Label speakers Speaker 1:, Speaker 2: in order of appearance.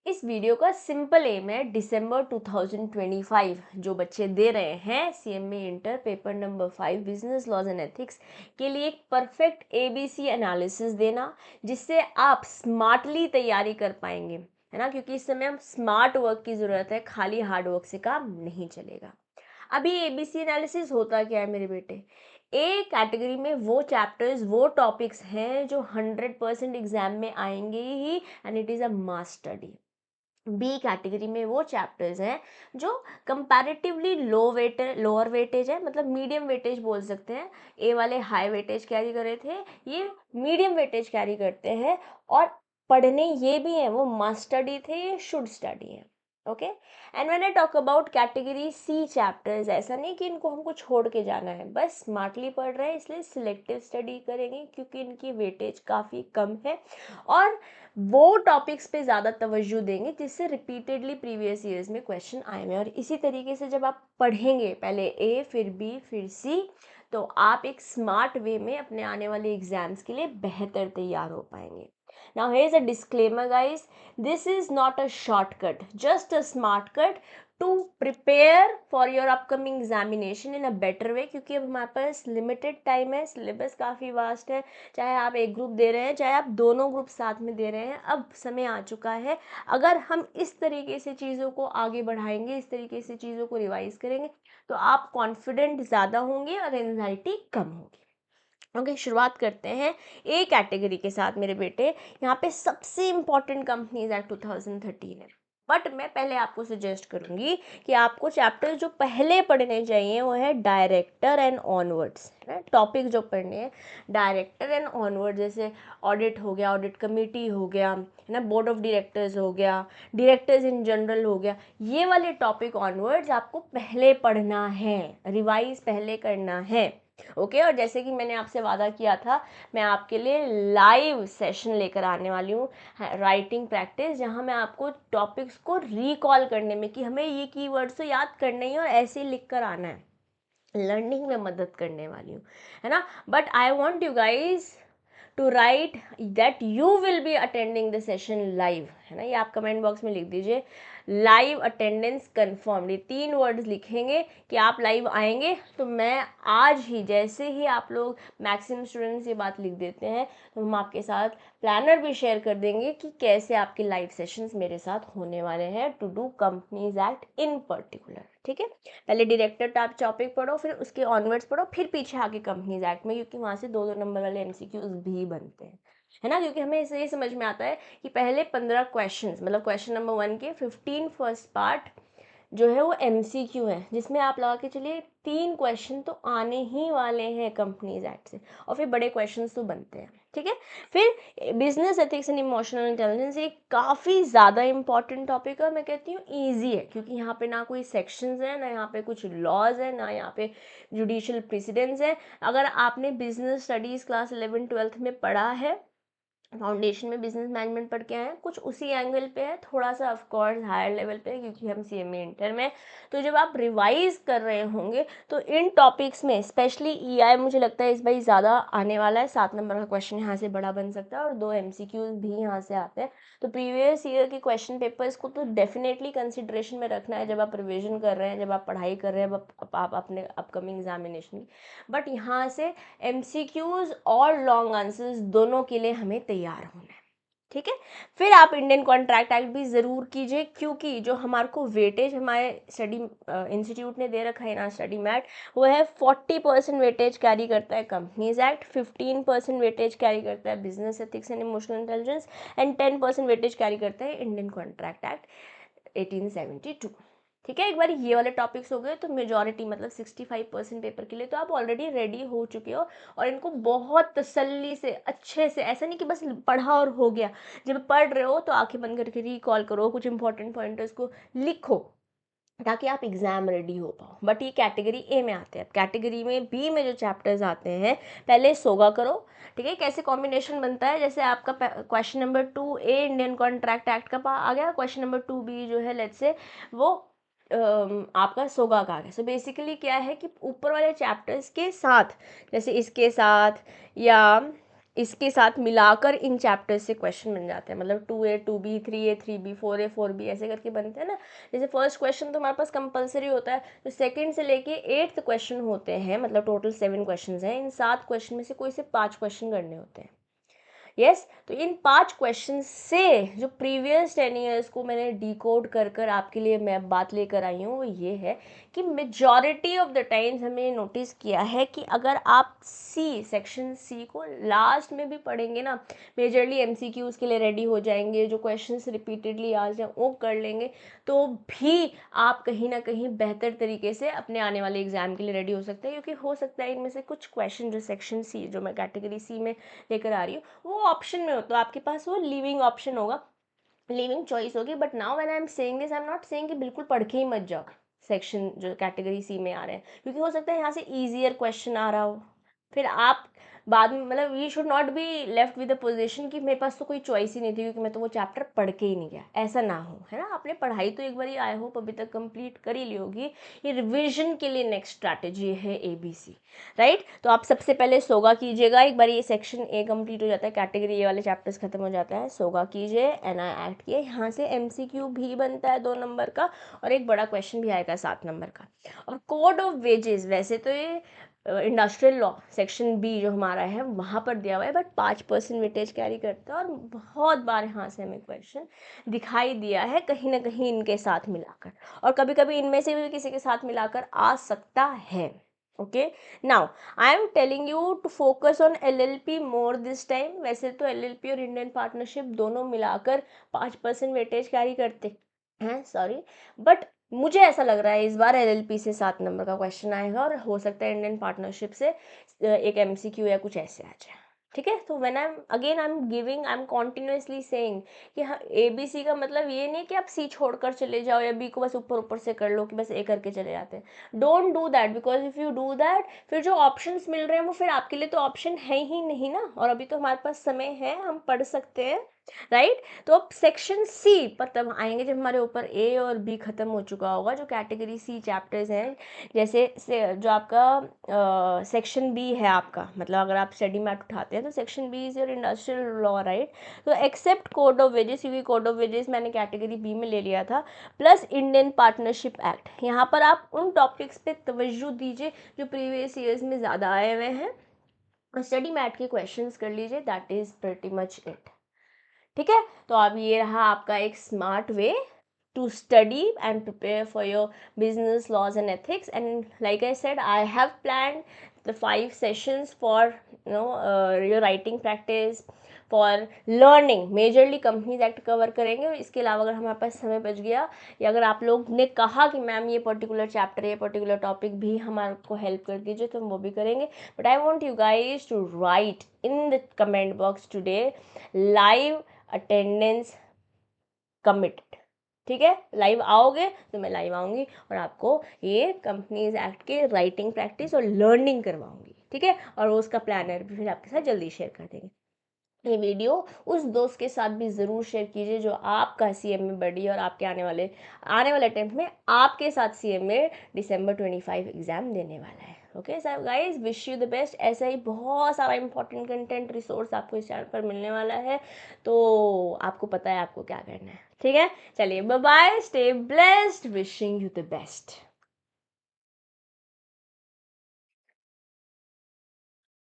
Speaker 1: इस वीडियो का simple M है दिसंबर 2025 जो बच्चे दे रहे हैं CMA inter paper number 5 business laws and ethics के लिए एक परफेक्ट ABC एनालिसिस देना, जिससे आप स्मार्टली तैयारी कर पाएंगे, है ना। क्योंकि इस समय हम स्मार्ट वर्क की ज़रूरत है, खाली हार्ड वर्क से काम नहीं चलेगा। अभी ABC एनालिसिस होता क्या है मेरे बेटे? ए कैटेगरी में वो चैप्टर्स, वो टॉपिक्स हैं जो 100% एग्जाम में आएंगे ही, and it is a mass study. B category में वो चैप्टर्स हैं जो कंपैरेटिवली लोअर वेटेज है, मतलब मीडियम वेटेज बोल सकते हैं। ए वाले हाई वेटेज कैरी कर रहे थे, ये मीडियम वेटेज कैरी करते हैं, और पढ़ने ये भी हैं, वो मस्ट स्टडी थे, ये शुड स्टडी है। Okay. And when I talk about category C chapters, ऐसा नहीं कि इनको हमको छोड़ के जाना है, बस स्मार्टली पढ़ रहे हैं इसलिए सिलेक्टिव स्टडी करेंगे क्योंकि इनकी वेटेज काफ़ी कम है, और वो टॉपिक्स पे ज़्यादा तवज्जो देंगे जिससे रिपीटेडली प्रीवियस ईयर्स में क्वेश्चन आए हुए हैं। और इसी तरीके से जब आप पढ़ेंगे, पहले ए फिर बी फिर सी, तो आप एक स्मार्ट वे में अपने आने वाले एग्जाम्स के लिए बेहतर तैयार हो पाएंगे। Now here's a disclaimer guys, this is not a shortcut, just a smart cut to prepare for your upcoming examination in a better way। क्योंकि अब हमारे पास लिमिटेड टाइम है, सिलेबस काफ़ी वास्ट है, चाहे आप एक ग्रुप दे रहे हैं चाहे आप दोनों ग्रुप साथ में दे रहे हैं, अब समय आ चुका है। अगर हम इस तरीके से चीज़ों को आगे बढ़ाएंगे, इस तरीके से चीज़ों को रिवाइज करेंगे, तो आप कॉन्फिडेंट ज़्यादा होंगे और एंजाइटी कम होगी। ओके, शुरुआत करते हैं ए कैटेगरी के साथ मेरे बेटे। यहाँ पे सबसे इम्पॉर्टेंट कंपनीज एट 2013 है, बट मैं पहले आपको सजेस्ट करूँगी कि आपको चैप्टर जो पहले पढ़ने चाहिए वो है डायरेक्टर एंड ऑनवर्ड्स। टॉपिक जो पढ़ने हैं डायरेक्टर एंड ऑनवर्ड, जैसे ऑडिट हो गया, ऑडिट कमेटी हो गया, है ना, बोर्ड ऑफ डायरेक्टर्स हो गया, डायरेक्टर्स इन जनरल हो गया, ये वाले टॉपिक ऑनवर्ड्स आपको पहले पढ़ना है, रिवाइज पहले करना है। ओके। और जैसे कि मैंने आपसे वादा किया था, मैं आपके लिए लाइव सेशन लेकर आने वाली हूँ, राइटिंग प्रैक्टिस, जहाँ मैं आपको टॉपिक्स को रिकॉल करने में, कि हमें ये कीवर्ड्स तो याद करने ही और ऐसे ही लिख कर आना है, लर्निंग में मदद करने वाली हूँ, है ना। But I want you guys to write that you will be attending the session live, है ना। ये आप कमेंट बॉक्स में लिख दीजिए, लाइव अटेंडेंस कन्फर्म्ड, ये 3 वर्ड्स लिखेंगे कि आप लाइव आएंगे। तो मैं आज ही, जैसे ही आप लोग, मैक्सिमम स्टूडेंट्स ये बात लिख देते हैं, तो हम आपके साथ प्लानर भी शेयर कर देंगे कि कैसे आपके लाइव सेशंस मेरे साथ होने वाले हैं to do companies act in particular. ठीक है, पहले डायरेक्टर टॉपिक पढ़ो, फिर उसके ऑनवर्ड्स पढ़ो, फिर पीछे आके कंपनीज एक्ट में, क्योंकि वहाँ से 2-2 नंबर वाले MCQs भी बनते हैं, है ना। क्योंकि हमें इसे ये समझ में आता है कि पहले 15 क्वेश्चंस, मतलब क्वेश्चन नंबर 1 के 15 फर्स्ट पार्ट जो है वो MCQ है, जिसमें आप लगा के चलिए 3 क्वेश्चन तो आने ही वाले हैं कंपनीज एक्ट से, और फिर बड़े क्वेश्चंस तो बनते हैं। ठीक है, फिर business ethics and emotional intelligence, ये काफ़ी ज़्यादा इंपॉर्टेंट टॉपिक है, मैं कहती हूँ ईजी है, क्योंकि यहाँ पे ना कोई सेक्शंस है, ना यहाँ पे कुछ लॉज है, ना यहाँ पे जुडिशियल प्रेसिडेंस है। अगर आपने बिजनेस स्टडीज़ क्लास 11-12 में पढ़ा है, फाउंडेशन में बिजनेस मैनेजमेंट पढ़ के आए हैं, कुछ उसी एंगल पे है, थोड़ा सा ऑफ कोर्स हायर लेवल पे, क्योंकि हम CMA इंटर में। तो जब आप रिवाइज कर रहे होंगे तो इन टॉपिक्स में स्पेशली EI मुझे लगता है इस बार ज़्यादा आने वाला है, 7 नंबर का क्वेश्चन यहाँ से बड़ा बन सकता है, और 2 MCQs भी यहाँ से आते हैं। तो प्रीवियस ईयर के क्वेश्चन पेपर्स को तो डेफिनेटली कंसिड्रेशन में रखना है जब आप रिविजन कर रहे हैं, जब आप पढ़ाई कर रहे हैं आप अपने अपकमिंग एग्जामिनेशन की। बट यहाँ से MCQs और लॉन्ग आंसर्स दोनों के लिए हमें तैयार होना है। ठीक है, फिर आप इंडियन कॉन्ट्रैक्ट एक्ट भी ज़रूर कीजिए, क्योंकि जो हमारे को वेटेज हमारे स्टडी इंस्टीट्यूट ने दे रखा है ना, स्टडी मैट, वो है 40% वेटेज कैरी करता है कंपनीज एक्ट, 15% वेटेज कैरी करता है business ethics and emotional intelligence, and 10% weightage carry करता है इंडियन कॉन्ट्रैक्ट एक्ट 1872। ठीक है, एक बार ये वाले टॉपिक्स हो गए तो मेजॉरिटी, मतलब 65% पेपर के लिए तो आप ऑलरेडी रेडी हो चुके हो, और इनको बहुत तसल्ली से, अच्छे से, ऐसा नहीं कि बस पढ़ा और हो गया। जब पढ़ रहे हो तो आंखें बंद करके रिकॉल करो, कुछ इंपॉर्टेंट पॉइंटर्स को लिखो, ताकि आप एग्जाम रेडी हो पाओ। बट ये कैटेगरी ए में आते हैं। कैटेगरी में बी में जो चैप्टर्स आते हैं, पहले सोगा करो। ठीक है, कैसे कॉम्बिनेशन बनता है, जैसे आपका question number 2A Indian contract act का आ गया, क्वेश्चन नंबर 2B जो है लेट्स से वो आपका सोगा का आ गया। सो बेसिकली क्या है कि ऊपर वाले चैप्टर्स के साथ, जैसे इसके साथ या इसके साथ मिलाकर इन चैप्टर्स से क्वेश्चन बन जाते हैं, मतलब 2A 2B 3A 3B 4A 4B ऐसे करके बनते हैं ना। जैसे फर्स्ट क्वेश्चन तो हमारे पास कंपलसरी होता है, तो सेकंड से लेके 8th क्वेश्चन होते हैं, मतलब टोटल 7 क्वेश्चन हैं। इन 7 क्वेश्चन में से कोई से 5 क्वेश्चन करने होते हैं। यस तो इन 5 क्वेश्चन से जो प्रीवियस 10 ईयर्स को मैंने डिकोड कर कर आपके लिए मैं बात लेकर आई हूँ, वो ये है कि मेजॉरिटी ऑफ द टाइम्स हमने नोटिस किया है कि अगर आप सेक्शन सी को लास्ट में भी पढ़ेंगे ना, मेजरली एमसीक्यूज के लिए रेडी हो जाएंगे, जो क्वेश्चंस रिपीटेडली आ जाए वो कर लेंगे, तो भी आप कहीं ना कहीं बेहतर तरीके से अपने आने वाले एग्जाम के लिए रेडी हो सकते हैं। क्योंकि हो सकता है इनमें से कुछ क्वेश्चन जो सेक्शन सी, जो मैं कैटेगरी सी में लेकर आ रही हूँ, वो ऑप्शन में हो, तो आपके पास वो लिविंग ऑप्शन होगा, लिविंग चॉइस होगी। But now when I am saying this, I am not saying कि बिल्कुल पढ़ के ही मत जाओ सेक्शन जो कैटेगरी सी में आ रहे हैं, क्योंकि हो सकता है यहाँ से ईजियर क्वेश्चन आ रहा हो, फिर आप बाद में, मतलब we should not be left with the position कि मेरे पास तो कोई चॉइस ही नहीं थी क्योंकि मैं तो वो चैप्टर पढ़ के ही नहीं गया, ऐसा ना हो, है ना। आपने पढ़ाई तो एक बार ही आई होप अभी तक कंप्लीट कर ही ली होगी। ये रिविजन के लिए नेक्स्ट स्ट्रैटेजी है ABC, राइट। तो आप सबसे पहले सोगा कीजिएगा, एक बार ये सेक्शन ए कंप्लीट हो जाता है, कैटेगरी ए वाले चैप्टर्स खत्म हो जाता है, सोगा कीजिए, NI एक्ट किए, यहाँ से MCQ भी बनता है 2 नंबर का, और एक बड़ा क्वेश्चन भी आएगा 7 नंबर का। और कोड ऑफ वेजेस, वैसे तो ये इंडस्ट्रियल लॉ सेक्शन बी जो हमारा है वहाँ पर दिया हुआ है, बट 5% वेटेज कैरी करता है, और बहुत बार यहाँ से हमें क्वेश्चन दिखाई दिया है कहीं ना कहीं इनके साथ मिलाकर, और कभी कभी इनमें से भी किसी के साथ मिलाकर आ सकता है। Okay, now I am telling you to focus on LLP more this time. वैसे तो LLP और इंडियन पार्टनरशिप दोनों मिलाकर 5% वेटेज कैरी करते हैं, सॉरी, बट मुझे ऐसा लग रहा है इस बार LLP से 7 नंबर का क्वेश्चन आएगा, और हो सकता है इंडियन पार्टनरशिप से एक MCQ या कुछ ऐसे आ जाए, ठीक है। तो when I am continuously saying कि हाँ ABC का मतलब ये नहीं कि आप C छोड़कर चले जाओ या B को बस ऊपर ऊपर से कर लो कि बस A करके चले जाते हैं। Don't do that, because if you do that, फिर जो ऑप्शंस मिल रहे हैं वो फिर आपके लिए तो ऑप्शन है ही नहीं ना, और अभी तो हमारे पास समय है, हम पढ़ सकते हैं, राइट। तो अब सेक्शन सी पर तब आएंगे जब हमारे ऊपर ए और बी खत्म हो चुका होगा, जो कैटेगरी सी चैप्टर्स हैं, जैसे जो आपका सेक्शन बी है आपका, मतलब अगर आप स्टडी मैट उठाते हैं तो section B is your industrial law, right. तो एक्सेप्ट कोड ऑफ वेजेस, क्योंकि कोड ऑफ वेजेस मैंने कैटेगरी बी में ले लिया था, प्लस इंडियन पार्टनरशिप एक्ट, यहाँ पर आप उन टॉपिक्स पे तवज्जो दीजिए जो प्रीवियस ईयर्स में ज़्यादा आए हुए हैं, और स्टडी मैट के क्वेश्चंस कर लीजिए, that is pretty much it, ठीक है। तो अब ये रहा आपका एक smart way to study and prepare for your business laws and ethics. And like I said, I have plan the 5 sessions for your writing practice, for learning, majorly companies act cover करेंगे। और इसके अलावा अगर हमारे पास समय बच गया, या अगर आप लोग ने कहा कि मैम ये पर्टिकुलर चैप्टर, ये पर्टिकुलर टॉपिक भी हमारे को हेल्प कर दीजिए, तो हम वो भी करेंगे। But I want you guys to write in the comment box today live attendance committed, ठीक है। लाइव आओगे तो मैं लाइव आऊँगी और आपको ये कंपनीज एक्ट के राइटिंग प्रैक्टिस और लर्निंग करवाऊँगी, ठीक है। और वो उसका प्लानर भी फिर आपके साथ जल्दी शेयर कर देंगे। ये वीडियो उस दोस्त के साथ भी ज़रूर शेयर कीजिए जो आपका CM में बड़ी, और आपके आने वाले अटेम्प्ट में आपके साथ CM में December 25 एग्ज़ाम देने वाला है। Okay sir guys, wish you the best. ऐसा ही बहुत सारा इंपॉर्टेंट कंटेंट रिसोर्स आपको इस चैनल पर मिलने वाला है, तो आपको पता है आपको क्या करना है, ठीक है। चलिए bye bye, stay blessed, wishing you the best.